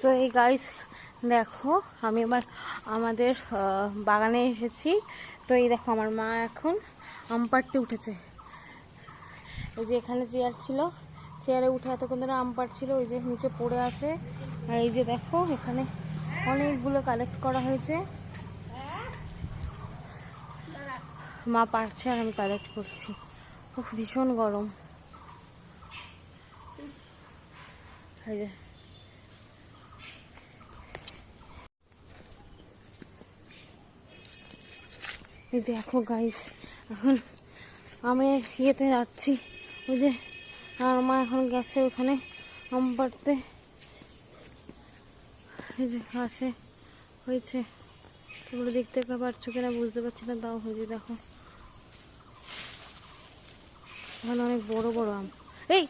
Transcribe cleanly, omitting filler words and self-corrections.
So এই guys দেখো আমি এবার আমাদের বাগানে এসেছি। তো এই দেখো আমার মা এখন আম পাড়তে উঠেছে। এই যে এখানে চেয়ার ছিল, চেয়ারে উঠে এতক্ষণ ধরে আম পাড়ছিল, ওই যে নিচে পড়ে আছে। আর এই যে দেখো এখানে অনেকগুলো কালেক্ট করা হয়েছে, মা পাড়ছে আর আমি কালেক্ট করছি। খুব ভীষণ গরম। এই যে এই দেখো গাইস এখন আমের ইয়েতে যাচ্ছি। ওই যে আর মা এখন গেছে ওখানে আম পাড়তে। এই যে আছে হয়েছে, তোমরা দেখতে পাচ্ছ কিনা বুঝতে পারছি না, তাও হয়েছে দেখো। ওখানে অনেক বড় বড় আম। এই